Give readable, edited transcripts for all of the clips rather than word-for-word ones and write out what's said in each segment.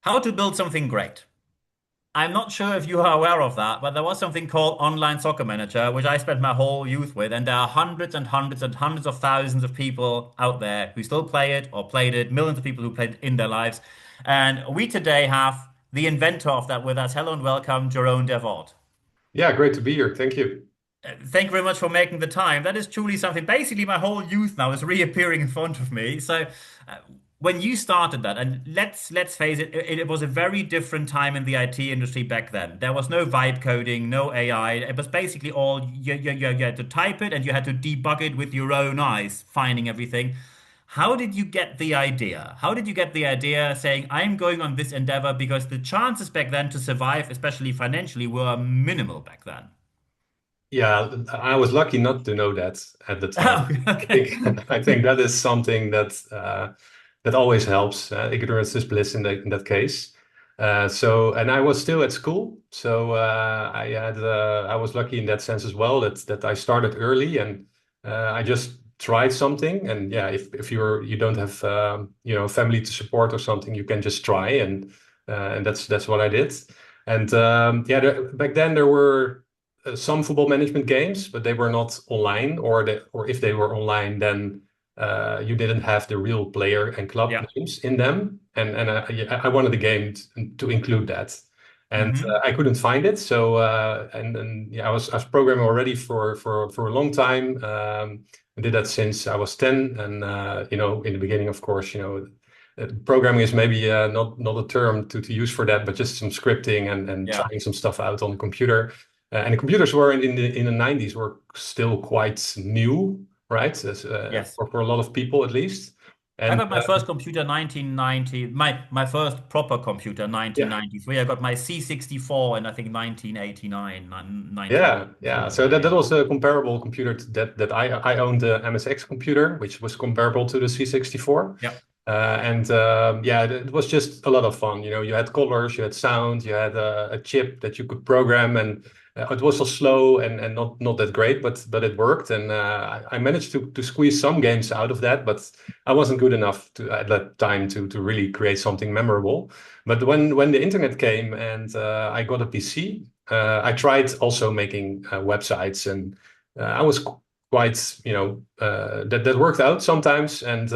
How to build something great. I'm not sure if you are aware of that, but there was something called Online Soccer Manager, which I spent my whole youth with, and there are hundreds and hundreds and hundreds of thousands of people out there who still play it or played it, millions of people who played it in their lives. And we today have the inventor of that with us. Hello and welcome, Jeroen Derwort. Yeah, great to be here. Thank you. Thank you very much for making the time. That is truly something. Basically, my whole youth now is reappearing in front of me. So, uh, when you started that, and let's face it, it was a very different time in the IT industry back then. There was no vibe coding, no AI. It was basically all you had to type it and you had to debug it with your own eyes, finding everything. How did you get the idea? How did you get the idea saying, I'm going on this endeavor because the chances back then to survive, especially financially, were minimal back then? Yeah, I was lucky not to know that at the time. Oh, I okay. think I think that is something that always helps. Ignorance is bliss in that case. And I was still at school, so I was lucky in that sense as well that I started early and I just tried something. And yeah, if you don't have family to support or something, you can just try and that's what I did. And yeah, back then there were some football management games, but they were not online, or if they were online, then you didn't have the real player and club Yeah. names in them. And I wanted the game to include that, and Hmm. I couldn't find it. So and yeah, I was programming already for a long time. I did that since I was 10, and in the beginning, of course, programming is maybe not a term to use for that, but just some scripting and Yeah. trying some stuff out on the computer. And the computers were in the 90s were still quite new, right? Yes. For a lot of people at least. I And got my first computer 1990, my first proper computer yeah, 1993. I got my C64 in I think 1989, yeah. something like So that. that Yeah. was a comparable computer to that I owned the MSX computer, which was comparable to the C64. Yeah. And yeah, it was just a lot of fun. You had colors, you had sound, you had a chip that you could program, and it was so slow and not that great, but it worked. And I managed to squeeze some games out of that, but I wasn't good enough at that time to really create something memorable. But when the internet came and I got a PC, I tried also making websites, and I was quite, that worked out sometimes. And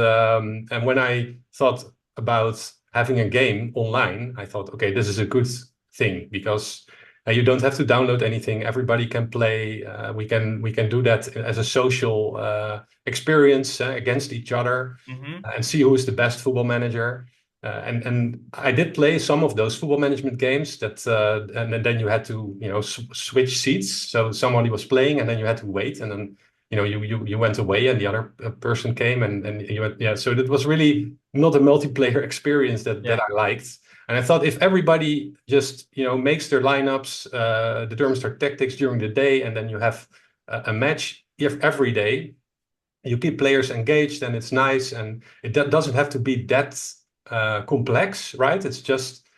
when I thought about having a game online, I thought, okay, this is a good thing because you don't have to download anything. Everybody can play. We can do that as a social experience against each other Hmm. and see who is the best football manager. And I did play some of those football management games and then you had to switch seats. So somebody was playing and then you had to wait and then you went away and the other person came and you went, yeah. So it was really not a multiplayer experience that Yeah. I liked. And I thought if everybody just makes their lineups, determines their tactics during the day, and then you have a match if every day, you keep players engaged and it's nice, and it doesn't have to be that complex, right? It's just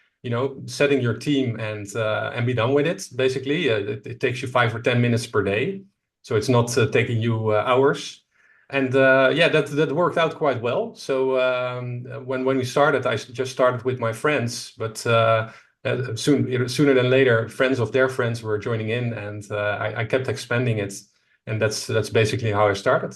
setting your team and be done with it. Basically, it takes you 5 or 10 minutes per day, so it's not taking you hours. And yeah, that worked out quite well. So when we started, I just started with my friends, but sooner than later, friends of their friends were joining in, and I kept expanding it, and that's basically how I started.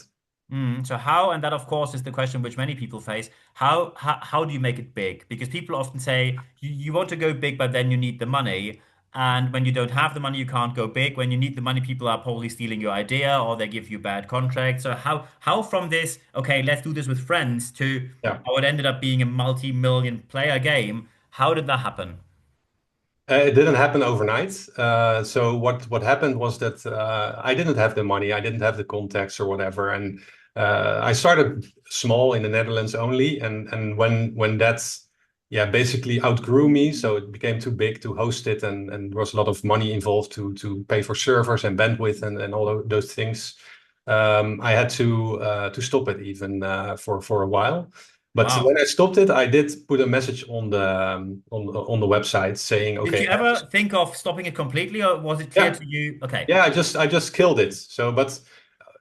So how, and that of course is the question which many people face, how do you make it big? Because people often say you want to go big, but then you need the money. And when you don't have the money, you can't go big. When you need the money, people are probably stealing your idea or they give you bad contracts. So how from this, okay, let's do this with friends to Yeah. how it ended up being a multi-million player game, how did that happen? It didn't happen overnight. So what happened was that I didn't have the money, I didn't have the contacts or whatever, and I started small in the Netherlands only. And when that's yeah basically outgrew me, so it became too big to host it, and there was a lot of money involved to pay for servers and bandwidth and all those things. I had to stop it even for a while. But when Wow. I stopped it, I did put a message on the website saying, Did okay, you ever think of stopping it completely, or was it clear yeah, to you? Okay. yeah, I just killed it. So, but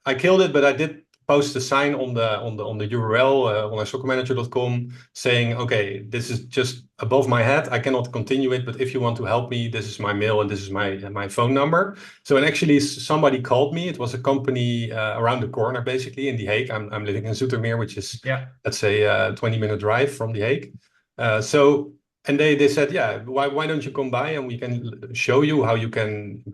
I killed it, but I did post a sign on the URL onlinesoccermanager.com saying, okay, this is just above my head. I cannot continue it, but if you want to help me, this is my mail and this is my phone number. So, and actually somebody called me. It was a company around the corner, basically in The Hague. I'm living in Zoetermeer, which is, Yeah. let's say, a 20-minute drive from The Hague. So, and they said, yeah, why don't you come by and we can show you how you can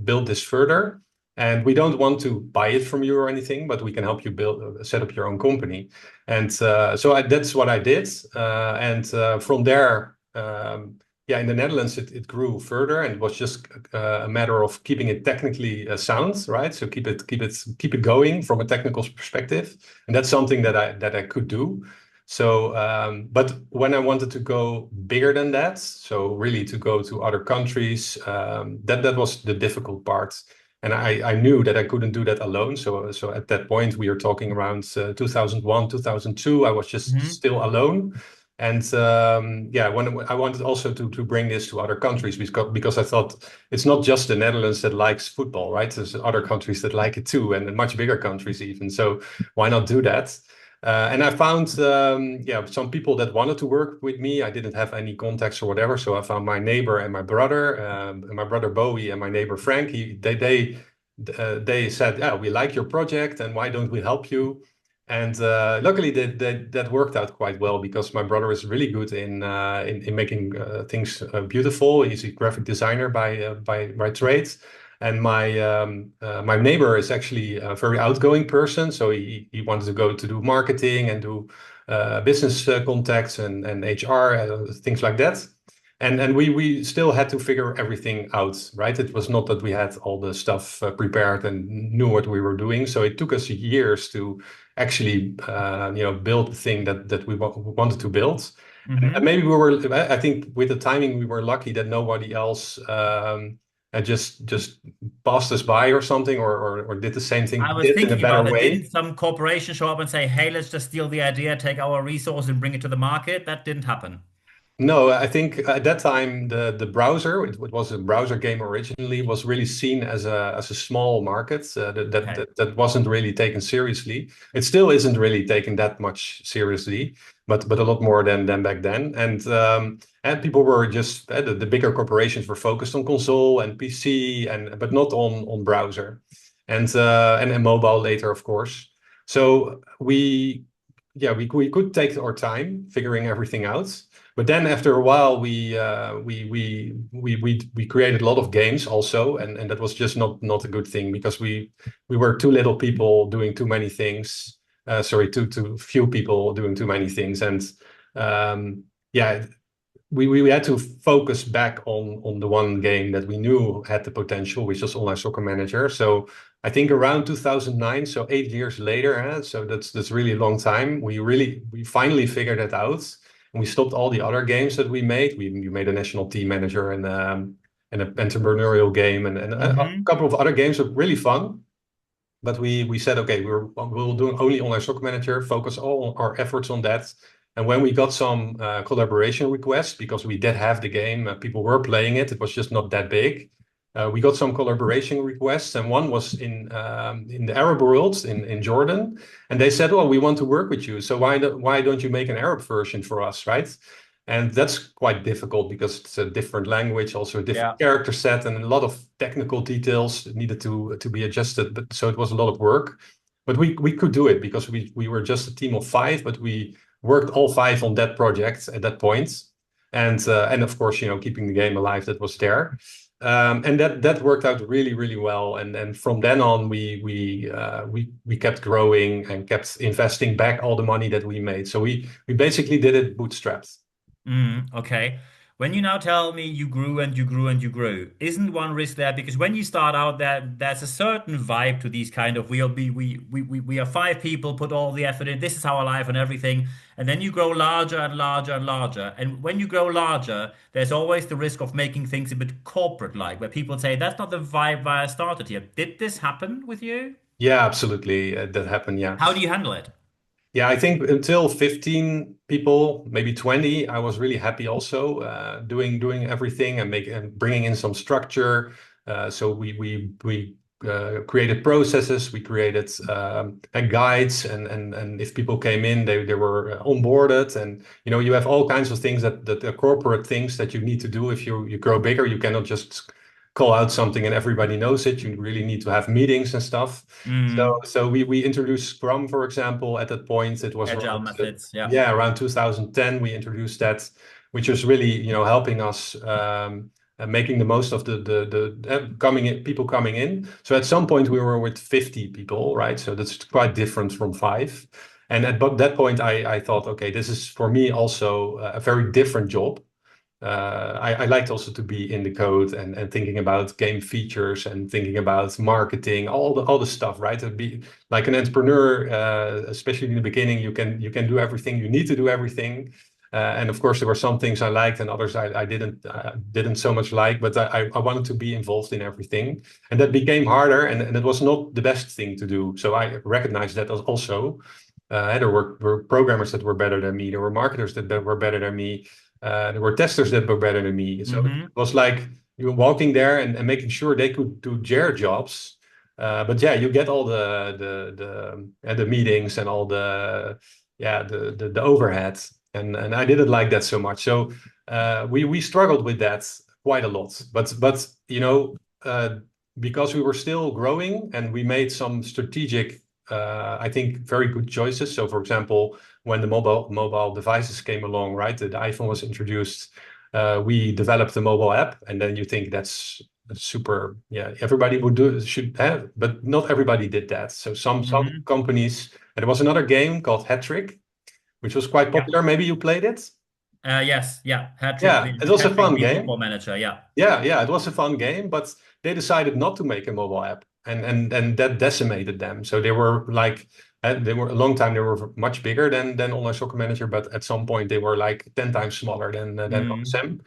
build this further. And we don't want to buy it from you or anything, but we can help you set up your own company. And that's what I did. And from there, yeah, in the Netherlands, it grew further, and it was just a matter of keeping it technically sound, right? So keep it going from a technical perspective, and that's something that I could do. So, but when I wanted to go bigger than that, so really to go to other countries, that was the difficult part. And I knew that I couldn't do that alone. So at that point, we are talking around 2001, 2002. I was just Hmm. still alone. And yeah, when I wanted also to bring this to other countries because I thought it's not just the Netherlands that likes football, right? There's other countries that like it too, and much bigger countries even. So why not do that? And I found, yeah, some people that wanted to work with me. I didn't have any contacts or whatever, so I found my neighbor and my brother Bowie and my neighbor Frank. They said, "Yeah, we like your project, and why don't we help you?" And luckily, that worked out quite well because my brother is really good in making things beautiful. He's a graphic designer by trade. And my neighbor is actually a very outgoing person, so he wanted to go to do marketing and do business contacts and HR things like that. And we still had to figure everything out, right? It was not that we had all the stuff prepared and knew what we were doing. So it took us years to actually build the thing that we wanted to build. And Hmm. maybe I think with the timing we were lucky that nobody else just passed us by or something, or did the same thing I was did in a thinking about better that. way. Didn't some corporation show up and say, "Hey, let's just steal the idea, take our resource, and bring it to the market"? That didn't happen. No, I think at that time the browser, it was a browser game originally, was really seen as a small market Okay. that wasn't really taken seriously. It still isn't really taken that much seriously, but a lot more than back then. And people were just the bigger corporations were focused on console and PC and but not on browser and mobile later, of course. So we could take our time figuring everything out. But then after a while, we created a lot of games also, and that was just not a good thing because we were too little people doing too many things. Sorry, too few people doing too many things, and yeah, we had to focus back on the one game that we knew had the potential, which was Online Soccer Manager. So I think around 2009, so 8 years later, so that's really a long time. We finally figured it out, and we stopped all the other games that we made. We made a national team manager and an entrepreneurial game and a Hmm. couple of other games that were really fun. But we said, okay, we'll do only Online Soccer Manager, focus all our efforts on that. And when we got some collaboration requests, because we did have the game, people were playing it, it was just not that big. We got some collaboration requests, and one was in the Arab world in Jordan, and they said, "Well, we want to work with you, so why don't you make an Arab version for us, right?" And that's quite difficult because it's a different language, also a different Yeah. character set, and a lot of technical details needed to be adjusted. But so it was a lot of work. But we could do it because we were just a team of five, but we worked all five on that project at that point. And of course, keeping the game alive that was there. And that worked out really well. And from then on, we kept growing and kept investing back all the money that we made. So we basically did it bootstrapped. Okay. When you now tell me you grew and you grew and you grew, isn't one risk there? Because when you start out, there's a certain vibe to these kind of we are five people, put all the effort in, this is our life and everything, and then you grow larger and larger and larger. And when you grow larger, there's always the risk of making things a bit corporate-like, where people say, that's not the vibe where I started here. Did this happen with you? Yeah, absolutely. That happened. Yeah. How do you handle it? Yeah, I think until 15 people, maybe 20, I was really happy also doing everything and bringing in some structure. So we created processes, we created guides, and if people came in, they were onboarded, and you have all kinds of things that the corporate things that you need to do if you grow bigger. You cannot just call out something and everybody knows it. You really need to have meetings and stuff. So Mm. so we introduced Scrum, for example. At that point, it was Agile around methods. Yeah. yeah, around 2010 we introduced that, which was really helping us making the most of the coming in, people coming in. So at some point we were with 50 people, right? So that's quite different from five. And at that point, I thought, okay, this is for me also a very different job. I liked also to be in the code and thinking about game features and thinking about marketing, all the stuff, right? To be like an entrepreneur, especially in the beginning, you can do everything. You need to do everything. And of course, there were some things I liked and others I didn't so much like, but I wanted to be involved in everything, and that became harder, and it was not the best thing to do. So I recognized that also. There were programmers that were better than me. There were marketers that were better than me. There were testers that were better than me. So it Hmm. was like you were walking there and making sure they could do their jobs. But yeah, you get all the meetings and all the overhead, and I didn't like that so much. So we struggled with that quite a lot. But because we were still growing and we made some strategic, I think, very good choices. So for example, when the mobile devices came along, right? The iPhone was introduced. We developed a mobile app, and then you think that's super. Yeah, everybody should have, but not everybody did that. So some Hmm. companies. And there was another game called Hat Trick, which was quite Yeah. popular. Maybe you played it. Yes. Yeah. Yeah, it was a Hat trick, fun the football game. manager. Yeah. Yeah, it was a fun game, but they decided not to make a mobile app, and that decimated them. So they were like, they were a long time. They were much bigger than Online Soccer Manager, but at some point they were like 10 times smaller than Mm. OSM.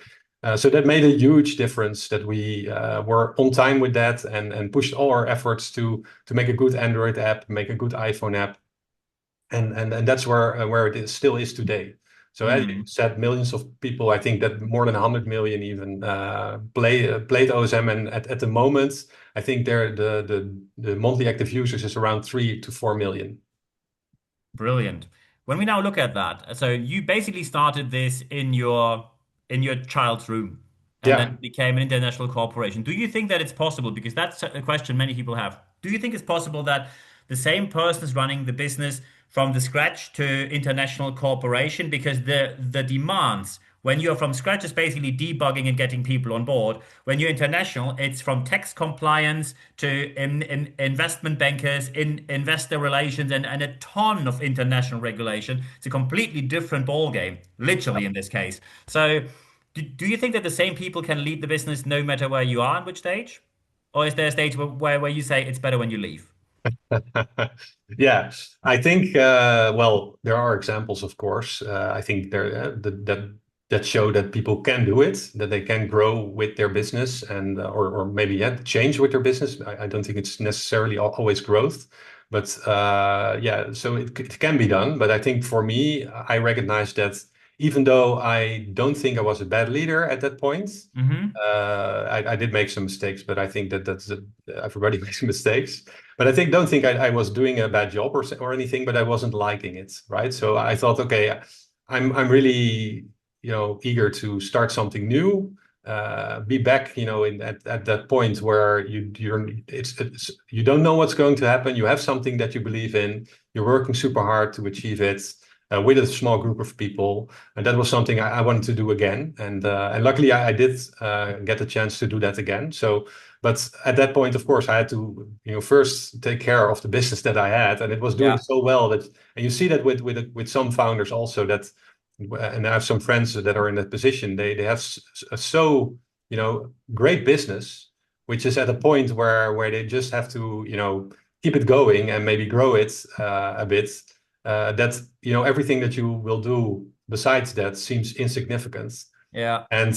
So that made a huge difference that we were on time with that and pushed all our efforts to make a good Android app, make a good iPhone app, and that's where still is today. So as you Mm. said, millions of people, I think that more than 100 million even played OSM, and at the moment, I think the monthly active users is around 3 to 4 million. Brilliant. When we now look at that, so you basically started this in your child's room, and then Yeah. it became an international corporation. Do you think that it's possible? Because that's a question many people have. Do you think it's possible that the same person is running the business from the scratch to international corporation? Because the demands when you're from scratch is basically debugging and getting people on board. When you're international, it's from tax compliance to investment bankers, investor relations, and a ton of international regulation. It's a completely different ball game, literally in this case. So, do you think that the same people can lead the business no matter where you are and which stage? Or is there a stage where you say it's better when you leave? Yeah, I think well, there are examples, of course. I think that show that people can do it, that they can grow with their business, and or maybe change with their business. I don't think it's necessarily always growth, but yeah, so it can be done. But I think for me, I recognize that even though I don't think I was a bad leader at that point, Hmm. I did make some mistakes, but I think that's everybody makes mistakes. But don't think I was doing a bad job or anything, but I wasn't liking it, right? So I thought, okay, I'm really eager to start something new, be back, at that point where you don't know what's going to happen. You have something that you believe in. You're working super hard to achieve it. With a small group of people, and that was something I wanted to do again, and luckily I did get the chance to do that again. So, but at that point, of course, I had to, first take care of the business that I had, and it was doing Yeah. so well that, and you see that with some founders also that, and I have some friends that are in that position. They have so great business, which is at a point where they just have to keep it going and maybe grow it a bit. That everything that you will do besides that seems insignificant, Yeah. and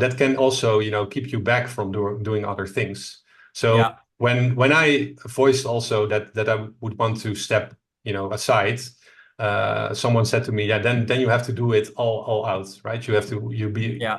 that can also keep you back from doing other things. So Yeah. when I voiced also that I would want to step aside, someone said to me, yeah, then you have to do it all out, right? Yeah.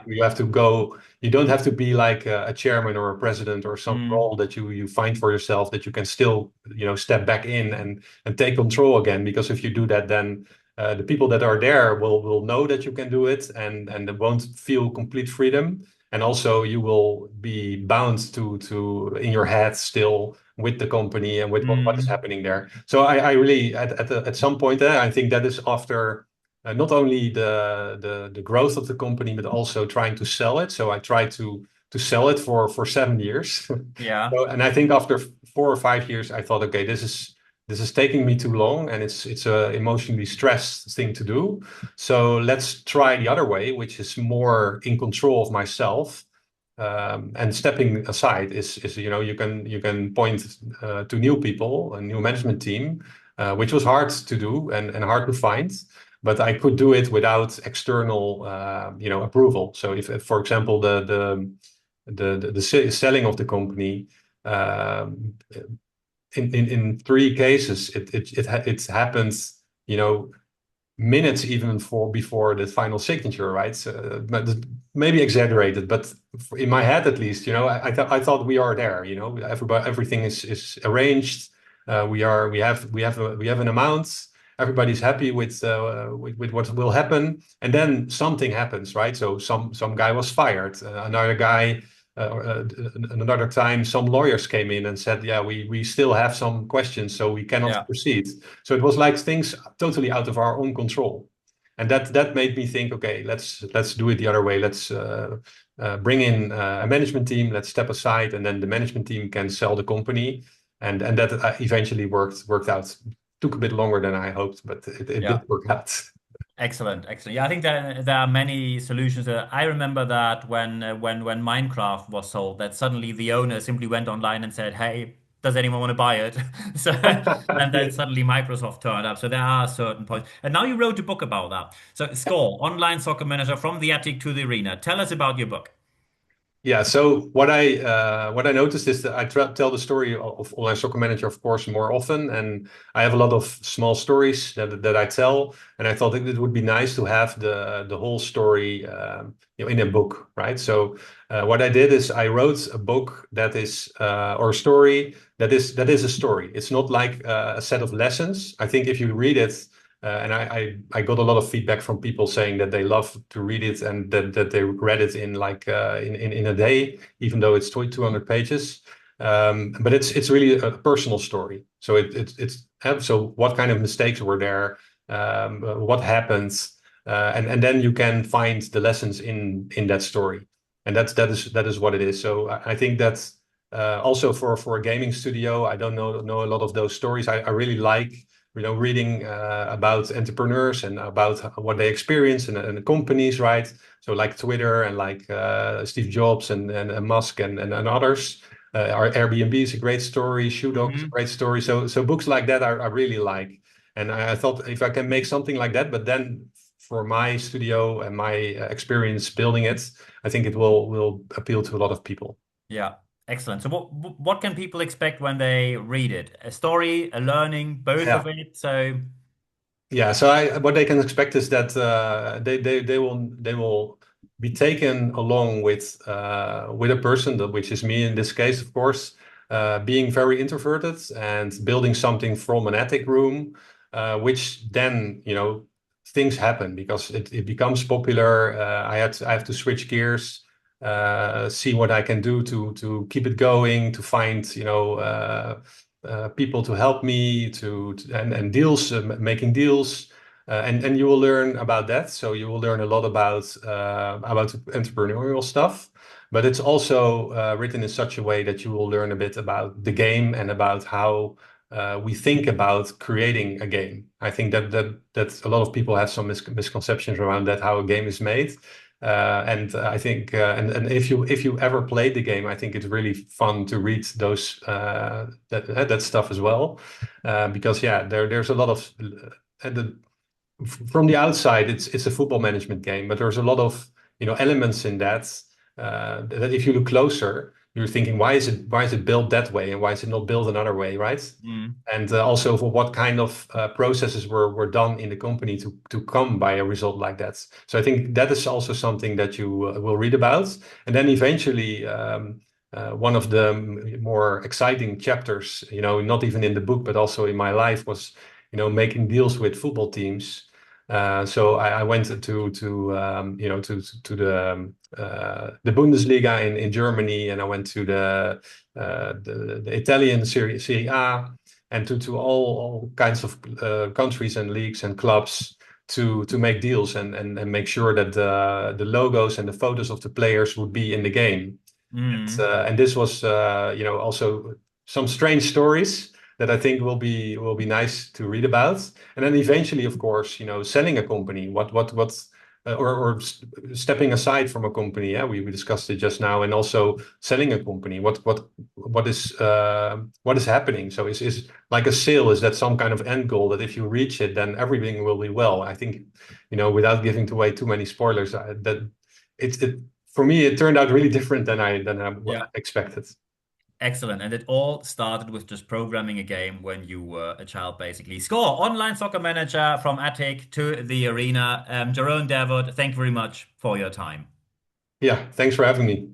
You have to go. You don't have to be like a chairman or a president or some Mm, role that you find for yourself, that you can still, step back in and take control again. Because if you do that, then the people that are there will know that you can do it, and they won't feel complete freedom. And also you will be bound to in your head still with the company and with what is mm, happening there. So I really at some point, I think that is after not only the growth of the company, but also trying to sell it. So I tried to sell it for 7 years. yeah. So, and I think after 4 or 5 years, I thought, okay, this is taking me too long, and it's a emotionally stressed thing to do. So let's try the other way, which is more in control of myself. And stepping aside is you can point to new people, a new management team, which was hard to do and hard to find, but I could do it without external approval. So if for example the selling of the company, um, in 3 cases it happened, you know minutes even for before the final signature, right? So, but maybe exaggerated, but in my head at least, I thought we are there. Everybody, everything is arranged. We have an amount. Everybody's happy with what will happen, and then something happens, right? So some guy was fired. Another guy. Another time, some lawyers came in and said, "Yeah, we still have some questions, so we cannot Yeah. proceed." So it was like things totally out of our own control, and that made me think, okay, let's do it the other way. Let's bring in a management team. Let's step aside, and then the management team can sell the company, and that eventually worked out. Took a bit longer than I hoped, but it Yeah. did work out. Excellent, excellent. Yeah, I think there are many solutions. I remember that when Minecraft was sold, that suddenly the owner simply went online and said, "Hey, does anyone want to buy it?" So, and then suddenly Microsoft turned up. So there are certain points. And now you wrote a book about that. So, Score, Online Soccer Manager from the Attic to the Arena. Tell us about your book. Yeah, so what I noticed is that I tell the story of Online Soccer Manager, of course, more often, and I have a lot of small stories that I tell, and I thought it would be nice to have the whole story, in a book, right? So what I did is I wrote a book that is or a story that is a story. It's not like a set of lessons. I think if you read it. And I got a lot of feedback from people saying that they love to read it, and that they read it in like in a day, even though it's 200 pages. But it's really a personal story. So so what kind of mistakes were there? What happens? And then you can find the lessons in that story, and that is what it is. So I think that's also for a gaming studio. I don't know a lot of those stories. I really like reading about entrepreneurs and about what they experience and the companies, right? So like Twitter and like Steve Jobs and Musk and others. Our Airbnb is a great story. Shoe Dog is a Hmm. great story. So books like that I really like. And I thought if I can make something like that, but then for my studio and my experience building it, I think it will appeal to a lot of people. Yeah, excellent. So what can people expect when they read it? A story, a learning, both of Yeah. it. So, Yeah, so what they can expect is that they will be taken along with a person, which is me in this case, of course, being very introverted and building something from an attic room, which then things happen because it becomes popular. I have to switch gears, see what I can do to keep it going, to find people to help me and deals, making deals, and you will learn about that. So you will learn a lot about entrepreneurial stuff, but it's also written in such a way that you will learn a bit about the game and about how we think about creating a game. I think that a lot of people have some misconceptions around that, how a game is made. And I think, and if you ever played the game, I think it's really fun to read those that stuff as well, because yeah, there's a lot of from the outside, it's a football management game, but there's a lot of elements in that that if you look closer, you're thinking, why is it built that way, and why is it not built another way, right? Mm. And also for what kind of processes were done in the company to come by a result like that. So I think that is also something that you will read about. And then eventually, one of the more exciting chapters, not even in the book, but also in my life was, making deals with football teams. So I went to the Bundesliga in Germany, and I went to the Italian Serie A, and to all kinds of countries and leagues and clubs to make deals and make sure that the logos and the photos of the players would be in the game. And this was also some strange stories that I think will be nice to read about. And then eventually, of course, selling a company, stepping aside from a company. Yeah, we discussed it just now, and also selling a company. What is happening? So is like a sale? Is that some kind of end goal that if you reach it, then everything will be well? I think, without giving away too many spoilers, that it for me it turned out really different than I Yeah. expected. Excellent. And it all started with just programming a game when you were a child, basically. Score, online soccer manager from attic to the arena. Jeroen Derwort, thank you very much for your time. Yeah, thanks for having me.